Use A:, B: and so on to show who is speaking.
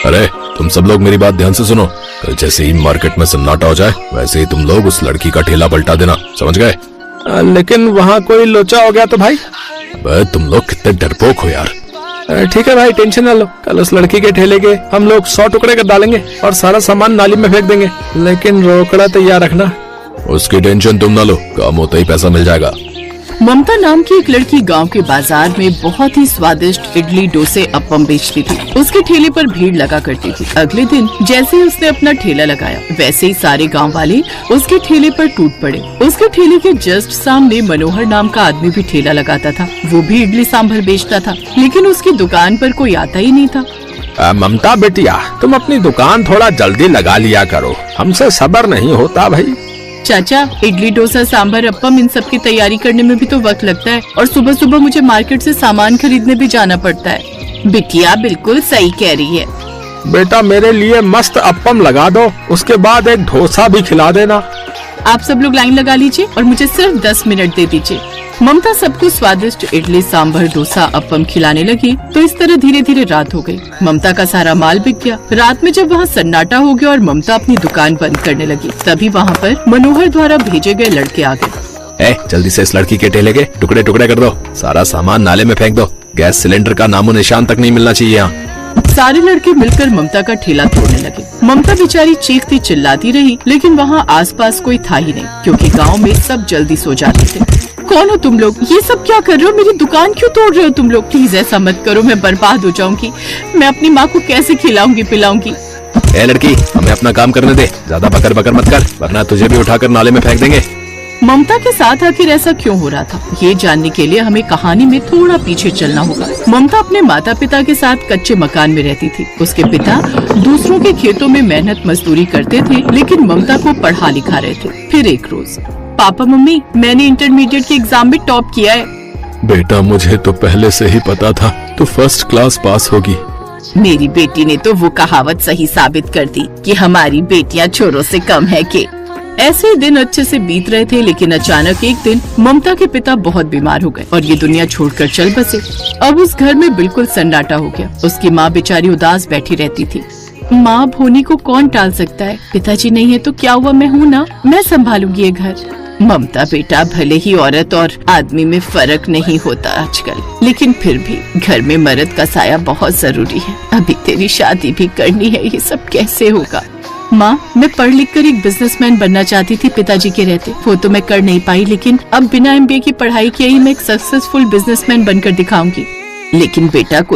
A: अरे तुम सब लोग मेरी बात ध्यान से सुनो। कल जैसे ही मार्केट में सन्नाटा हो जाए वैसे ही तुम लोग उस लड़की का ठेला पलटा देना, समझ गए?
B: लेकिन वहाँ कोई लोचा हो गया तो भाई?
A: अबे तुम लोग कितने डरपोक हो यार।
B: ठीक है भाई, टेंशन ना लो। कल उस लड़की के ठेले के हम लोग 100 टुकड़े कर डालेंगे और सारा सामान नाली में फेंक देंगे, लेकिन रोकड़ा तैयार रखना।
A: उसकी टेंशन तुम ना लो, काम होता ही पैसा मिल जाएगा।
C: ममता नाम की एक लड़की गांव के बाजार में बहुत ही स्वादिष्ट इडली, डोसे, अप्पम बेचती थी। उसके ठेले पर भीड़ लगा करती थी। अगले दिन जैसे ही उसने अपना ठेला लगाया वैसे ही सारे गांव वाले उसके ठेले पर टूट पड़े। उसके ठेले के जस्ट सामने मनोहर नाम का आदमी भी ठेला लगाता था। वो भी इडली सांभर बेचता था, लेकिन उसकी दुकान पर कोई आता ही नहीं था।
B: ममता बेटिया, तुम अपनी दुकान थोड़ा जल्दी लगा लिया करो, हमसे सब्र नहीं होता भाई।
C: चाचा, इडली, डोसा, सांभर, अप्पम इन सब की तैयारी करने में भी तो वक्त लगता है और सुबह सुबह मुझे मार्केट से सामान खरीदने भी जाना पड़ता है। बिटिया बिल्कुल सही कह रही है।
B: बेटा मेरे लिए मस्त अप्पम लगा दो, उसके बाद एक डोसा भी खिला देना।
C: आप सब लोग लाइन लगा लीजिए और मुझे सिर्फ 10 मिनट दे दीजिए। ममता सबको स्वादिष्ट इडली, सांभर, डोसा, अप्पम खिलाने लगी तो इस तरह धीरे धीरे रात हो गई। ममता का सारा माल बिक गया। रात में जब वहाँ सन्नाटा हो गया और ममता अपनी दुकान बंद करने लगी, तभी वहाँ पर मनोहर द्वारा भेजे गए लड़के आ गए।
A: जल्दी से इस लड़की के ठेले के टुकड़े टुकड़े कर दो, सारा सामान नाले में फेंक दो। गैस सिलेंडर का नामो निशान तक नहीं मिलना चाहिए यहाँ।
C: सारे लड़के मिलकर ममता का ठेला तोड़ने लगे। ममता बेचारी चीखती चिल्लाती रही, लेकिन वहाँ आसपास कोई था ही नहीं, क्योंकि गांव में सब जल्दी सो जाते थे। कौन हो तुम लोग? ये सब क्या कर रहे हो? मेरी दुकान क्यों तोड़ रहे हो तुम लोग? प्लीज ऐसा मत करो, मैं बर्बाद हो जाऊंगी। मैं अपनी माँ को कैसे खिलाऊंगी पिलाऊंगी?
A: लड़की, हमें अपना काम करने दे, ज्यादा बकर बकर मत कर, वरना तुझे भी उठाकर नाले में फेंक देंगे।
C: ममता के साथ आखिर ऐसा क्यों हो रहा था, ये जानने के लिए हमें कहानी में थोड़ा पीछे चलना होगा। ममता अपने माता पिता के साथ कच्चे मकान में रहती थी। उसके पिता दूसरों के खेतों में मेहनत मजदूरी करते थे, लेकिन ममता को पढ़ा लिखा रहे थे। फिर एक रोज, पापा मम्मी, मैंने इंटरमीडिएट के एग्जाम में टॉप किया है।
A: बेटा मुझे तो पहले से ही पता था तू फर्स्ट क्लास पास होगी।
C: मेरी बेटी ने तो वो कहावत सही साबित कर दी कि हमारी बेटियां छोरों से कम है के। ऐसे दिन अच्छे से बीत रहे थे, लेकिन अचानक एक दिन ममता के पिता बहुत बीमार हो गए और ये दुनिया छोड़कर चल बसे। अब उस घर में बिल्कुल सन्नाटा हो गया। उसकी माँ बेचारी उदास बैठी रहती थी। माँ होने को कौन टाल सकता है? पिताजी नहीं है तो क्या हुआ, मैं हूँ ना, मैं संभालूंगी ये घर। ममता बेटा, भले ही औरत और आदमी में फर्क नहीं होता आजकल, लेकिन फिर भी घर में मर्द का साया बहुत जरूरी है। अभी तेरी शादी भी करनी है, ये सब कैसे होगा? माँ, मैं पढ़ लिख कर एक बिजनेसमैन बनना चाहती थी पिताजी के रहते, वो तो मैं कर नहीं पाई, लेकिन अब बिना MBA की पढ़ाई किए ही मैं एक सक्सेसफुल बिजनेसमैन बनकर दिखाऊंगी। लेकिन बेटा